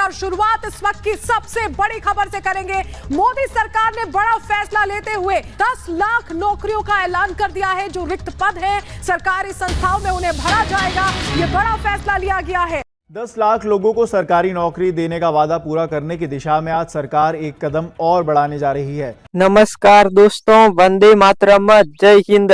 और शुरुआत इस वक्त की सबसे बड़ी खबर से करेंगे। मोदी सरकार ने बड़ा फैसला लेते हुए 10 लाख नौकरियों का ऐलान कर दिया है। जो रिक्त पद हैं सरकारी संस्थाओं में उन्हें भरा जाएगा। ये बड़ा फैसला लिया गया है। 10 लाख लोगों को सरकारी नौकरी देने का वादा पूरा करने की दिशा में आज सरकार एक कदम और बढ़ाने जा रही है। नमस्कार दोस्तों, वंदे मातरम, जय हिंद।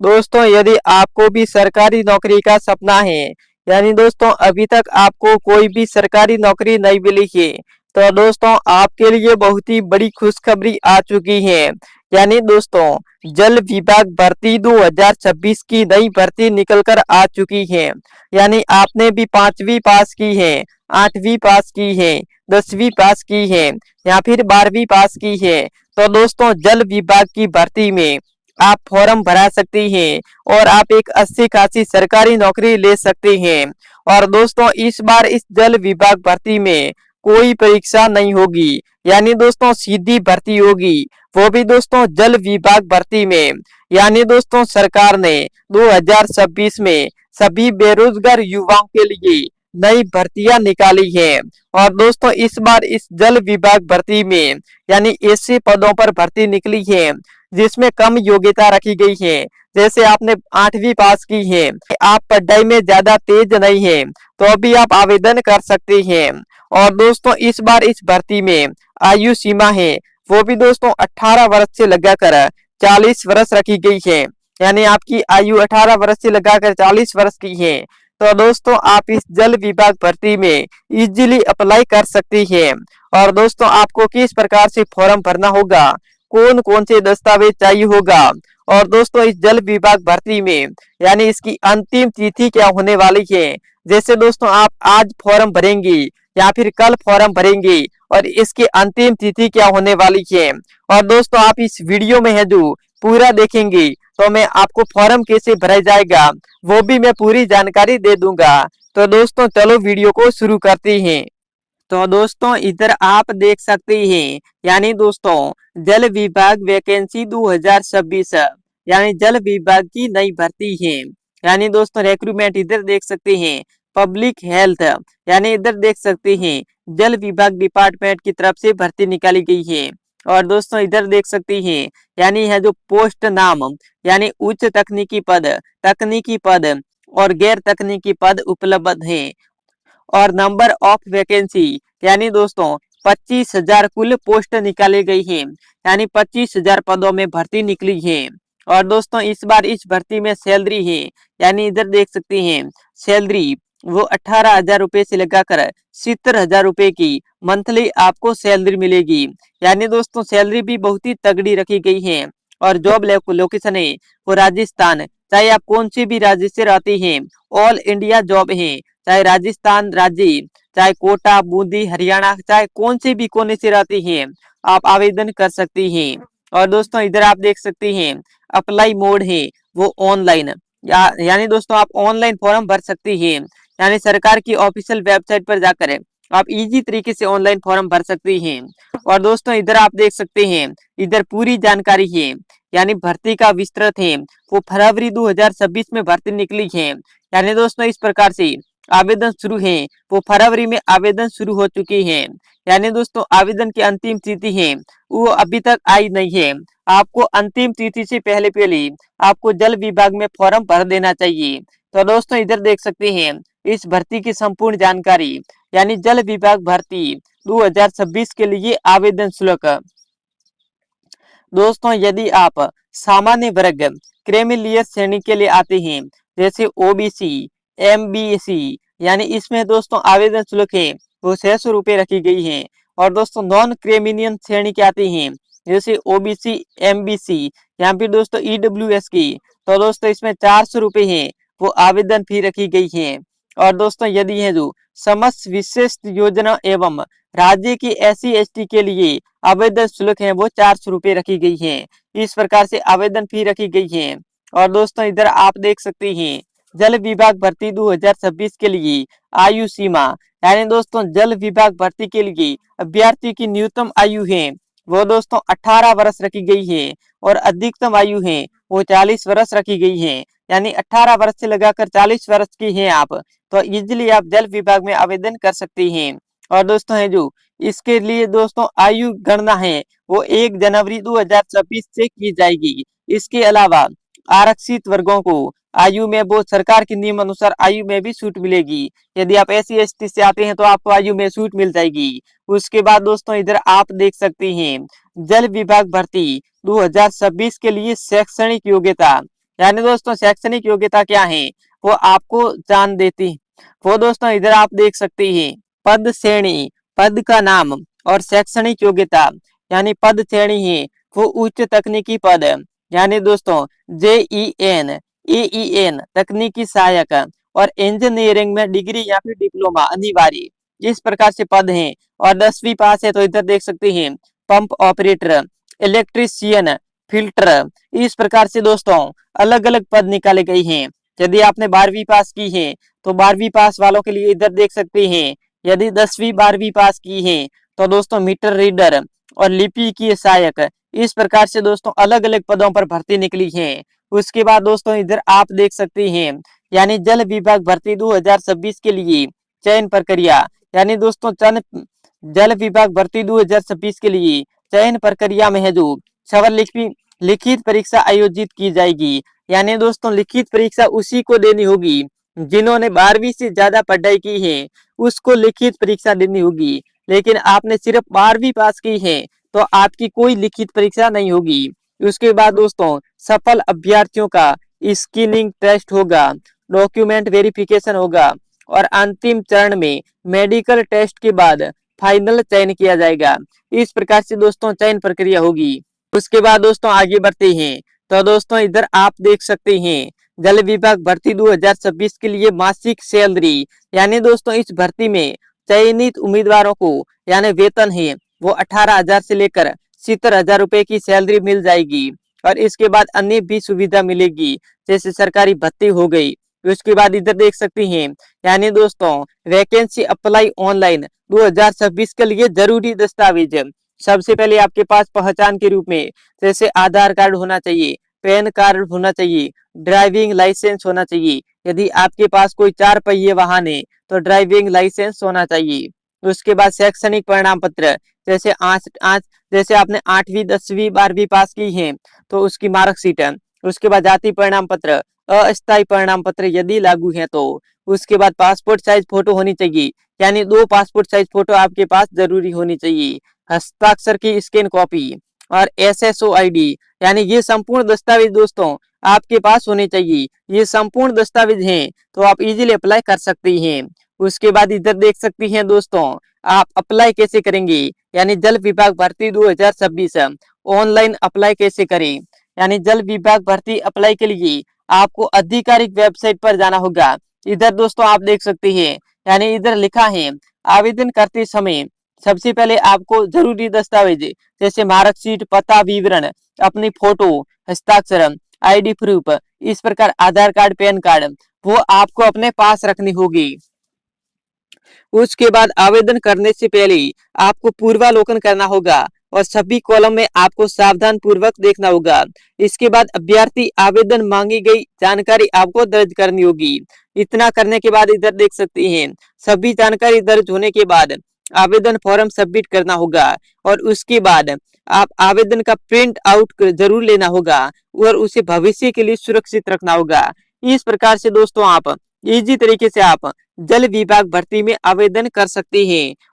दोस्तों, यदि आपको भी सरकारी नौकरी का सपना है, यानी दोस्तों अभी तक आपको कोई भी सरकारी नौकरी नहीं मिली है, तो दोस्तों आपके लिए बहुत ही बड़ी खुशखबरी आ चुकी है। यानी दोस्तों जल विभाग भर्ती 2026 की नई भर्ती निकलकर आ चुकी है। यानी आपने भी 5वीं पास की है, 8वीं पास की है, 10वीं पास की है या फिर 12वीं पास की है, तो दोस्तों जल विभाग की भर्ती में आप फॉर्म भरा सकती हैं और आप एक अच्छी खासी सरकारी नौकरी ले सकते हैं। और दोस्तों इस बार इस जल विभाग भर्ती में कोई परीक्षा नहीं होगी, यानी दोस्तों सीधी भर्ती होगी, वो भी दोस्तों जल विभाग भर्ती में। यानी दोस्तों सरकार ने 2026 में सभी बेरोजगार युवाओं के लिए नई भर्तियां निकाली है। और दोस्तों इस बार इस जल विभाग भर्ती में यानी ऐसे पदों पर भर्ती निकली है जिसमें कम योग्यता रखी गई है। जैसे आपने 8वीं पास की है, आप पढ़ाई में ज्यादा तेज नहीं है, तो भी आप आवेदन कर सकते हैं। और दोस्तों इस बार इस भर्ती में आयु सीमा है वो भी दोस्तों 18 वर्ष से लगाकर 40 वर्ष रखी गई है। यानी आपकी आयु 18 वर्ष से लगाकर 40 वर्ष की है, तो दोस्तों आप इस जल विभाग भर्ती में इजीली अप्लाई कर सकती हैं। और दोस्तों आपको किस प्रकार से फॉर्म भरना होगा, कौन कौन से दस्तावेज चाहिए होगा, और दोस्तों इस जल विभाग भर्ती में यानी इसकी अंतिम तिथि क्या होने वाली है। जैसे दोस्तों आप आज फॉर्म भरेंगी या फिर कल फॉर्म भरेंगे और इसकी अंतिम तिथि क्या होने वाली है। और दोस्तों आप इस वीडियो में है जो पूरा देखेंगे तो मैं आपको फॉर्म कैसे भरा जाएगा वो भी मैं पूरी जानकारी दे दूंगा। तो दोस्तों चलो वीडियो को शुरू करते हैं। तो दोस्तों इधर आप देख सकते हैं, यानी दोस्तों जल विभाग वैकेंसी 2026 यानी जल विभाग की नई भर्ती है। यानी दोस्तों रिक्रूटमेंट इधर देख सकते हैं, पब्लिक हेल्थ यानी इधर देख सकते हैं जल विभाग डिपार्टमेंट की तरफ से भर्ती निकाली गई है। और दोस्तों इधर देख सकते हैं यानी है जो पोस्ट नाम यानी उच्च तकनीकी पद और गैर तकनीकी पद उपलब्ध हैं। और नंबर ऑफ वैकेंसी यानी दोस्तों 25,000 कुल पोस्ट निकाली गई है, यानी 25,000 पदों में भर्ती निकली है। और दोस्तों इस बार इस भर्ती में सैलरी है, यानी इधर देख सकते हैं सैलरी वो 18,000 रुपए से लगाकर 70,000 रुपए की मंथली आपको सैलरी मिलेगी। यानी दोस्तों सैलरी भी बहुत ही तगड़ी रखी गई है। और जॉब लोकेशन है वो राजस्थान, चाहे आप कौन सी भी राज्य से रहते हैं, ऑल इंडिया जॉब है, चाहे राजस्थान राज्य, चाहे कोटा, बूंदी, हरियाणा, चाहे कौन से भी कोने से रहते हैं, आप आवेदन कर सकते हैं। और दोस्तों इधर आप देख सकते हैं अप्लाई मोड है वो ऑनलाइन, यानी दोस्तों आप ऑनलाइन फॉर्म भर सकते हैं। यानी सरकार की ऑफिशियल वेबसाइट पर जाकर आप इजी तरीके से ऑनलाइन फॉर्म भर सकते हैं। और दोस्तों इधर आप देख सकते हैं इधर पूरी जानकारी है, यानी भर्ती का विस्तृत है वो फरवरी 2026 में भर्ती निकली है। यानी दोस्तों इस प्रकार से आवेदन शुरू है वो फरवरी में आवेदन शुरू हो चुके हैं। यानी दोस्तों आवेदन की अंतिम तिथि है वो अभी तक आई नहीं है। आपको अंतिम तिथि से पहले आपको जल विभाग में फॉर्म भर देना चाहिए। तो दोस्तों इधर देख सकते हैं इस भर्ती की संपूर्ण जानकारी, यानी जल विभाग भर्ती 2026 के लिए आवेदन शुल्क। दोस्तों यदि आप सामान्य वर्ग क्रीमी श्रेणी के लिए आते हैं, जैसे ओबीसी, एमबीसी, यानी इसमें दोस्तों आवेदन शुल्क है वो 600 रुपए रखी गई है। और दोस्तों नॉन क्रीमिनियन श्रेणी के आते हैं, जैसे ओबीसी, एमबीसी या फिर दोस्तों ईडब्ल्यूएस की, तो दोस्तों इसमें 400 रुपए है वो आवेदन फी रखी गई है। और दोस्तों यदि है जो समस्त विशेष योजना एवं राज्य की SC/ST के लिए आवेदन शुल्क है वो 400 रुपए रखी गई है। इस प्रकार से आवेदन फी रखी गई है। और दोस्तों इधर आप देख सकते हैं जल विभाग भर्ती 2026 के लिए आयु सीमा, यानी दोस्तों जल विभाग भर्ती के लिए अभ्यर्थी की न्यूनतम आयु है वो दोस्तों 18 वर्ष रखी गई है और अधिकतम आयु है वो 40 वर्ष रखी गई है। यानी 18 वर्ष से लगाकर 40 वर्ष की हैं आप, तो इजिली आप जल विभाग में आवेदन कर सकते हैं। और दोस्तों है जो इसके लिए दोस्तों आयु गणना है वो 1 जनवरी 2026 से की जाएगी। इसके अलावा आरक्षित वर्गों को आयु में वो सरकार के नियम अनुसार आयु में भी छूट मिलेगी। यदि आप SC/ST से आते हैं तो आपको आयु में छूट मिल जाएगी। उसके बाद दोस्तों इधर आप देख सकते हैं जल विभाग भर्ती 2026 के लिए शैक्षणिक योग्यता, यानी दोस्तों शैक्षणिक योग्यता क्या है वो आपको जान देती। वो दोस्तों इधर आप देख सकते हैं पद श्रेणी, पद का नाम और शैक्षणिक योग्यता, यानी पद श्रेणी है वो उच्च तकनीकी पद, यानी दोस्तों JEN, AEN तकनीकी सहायक और इंजीनियरिंग में डिग्री या फिर डिप्लोमा अनिवार्य, इस प्रकार से पद हैं। और 10वीं पास है तो इधर देख सकते हैं पंप ऑपरेटर, इलेक्ट्रीशियन, फिल्टर, इस प्रकार से दोस्तों अलग अलग पद निकाले गए हैं। यदि आपने 12वीं पास की है तो 12वीं पास वालों के लिए इधर देख सकते हैं। यदि 10वीं 12वीं पास की है तो दोस्तों मीटर रीडर और लिपि की सहायक, इस प्रकार से दोस्तों अलग अलग पदों पर भर्ती निकली है। उसके बाद दोस्तों इधर आप देख सकते हैं यानी जल विभाग भर्ती 2026 के लिए चयन प्रक्रिया, यानी दोस्तों जल विभाग भर्ती 2026 के लिए चयन प्रक्रिया में है जो सवाल लिखित परीक्षा आयोजित की जाएगी। यानी दोस्तों लिखित परीक्षा उसी को देनी होगी जिन्होंने 12वीं से ज्यादा पढ़ाई की है, उसको लिखित परीक्षा देनी होगी। लेकिन आपने सिर्फ 12वीं पास की है तो आपकी कोई लिखित परीक्षा नहीं होगी। उसके बाद दोस्तों सफल अभ्यर्थियों का स्क्रीनिंग टेस्ट होगा, डॉक्यूमेंट वेरिफिकेशन होगा और अंतिम चरण में मेडिकल टेस्ट के बाद फाइनल चयन किया जाएगा। इस प्रकार से दोस्तों चयन प्रक्रिया होगी। उसके बाद दोस्तों आगे बढ़ते हैं तो दोस्तों इधर आप देख सकते हैं जल विभाग भर्ती 2026 के लिए मासिक सैलरी, यानी दोस्तों इस भर्ती में चयनित उम्मीदवारों को यानी वेतन है वो 18,000 से लेकर 70,000 रुपए की सैलरी मिल जाएगी। और इसके बाद अन्य भी सुविधा मिलेगी जैसे सरकारी भत्ती हो गई। उसके बाद इधर देख सकते हैं यानी दोस्तों वैकेंसी अप्लाई ऑनलाइन 2026 के लिए जरूरी दस्तावेज, सबसे पहले आपके पास पहचान के रूप में जैसे आधार कार्ड होना चाहिए, पैन कार्ड होना चाहिए, ड्राइविंग लाइसेंस होना चाहिए। यदि आपके पास कोई 4 पहिए वाहन है तो ड्राइविंग लाइसेंस होना चाहिए। उसके बाद शैक्षणिक प्रमाण पत्र जैसे जैसे आपने 8वीं 10वीं 12वीं पास की है तो उसकी मार्कशीट। उसके बाद जाति प्रमाण पत्र, अस्थायी प्रमाण पत्र यदि लागू है तो। उसके बाद पासपोर्ट साइज फोटो होनी चाहिए, यानी 2 पासपोर्ट साइज फोटो आपके पास जरूरी होनी चाहिए। हस्ताक्षर की स्कैन कॉपी और SSO ID, यानी ये संपूर्ण दस्तावेज दोस्तों आपके पास होने चाहिए। ये संपूर्ण दस्तावेज हैं तो आप इजीली अप्लाई कर सकते हैं। उसके बाद इधर देख सकते हैं दोस्तों आप अप्लाई कैसे करेंगे, यानी जल विभाग भर्ती 2026 ऑनलाइन अप्लाई कैसे करें। यानी जल विभाग भर्ती अप्लाई के लिए आपको आधिकारिक वेबसाइट पर जाना होगा। इधर दोस्तों आप देख सकते हैं यानी इधर लिखा है आवेदन करते समय सबसे पहले आपको जरूरी दस्तावेज जैसे मार्कशीट, पता विवरण, अपनी फोटो, हस्ताक्षर, ID प्रूफ, इस प्रकार आधार कार्ड, पैन कार्ड वो आपको अपने पास रखनी होगी। उसके बाद आवेदन करने से पहले आपको पूर्वालोकन करना होगा और सभी कॉलम में आपको सावधान पूर्वक देखना होगा। इसके बाद अभ्यर्थी आवेदन मांगी गई जानकारी आपको दर्ज करनी होगी। इतना करने के बाद इधर देख सकते हैं सभी जानकारी दर्ज होने के बाद आवेदन फॉर्म सबमिट करना होगा और उसके बाद आप आवेदन का प्रिंट आउट जरूर लेना होगा और उसे भविष्य के लिए सुरक्षित रखना होगा। इस प्रकार से दोस्तों आप इजी तरीके से आप जल विभाग भर्ती में आवेदन कर सकते हैं।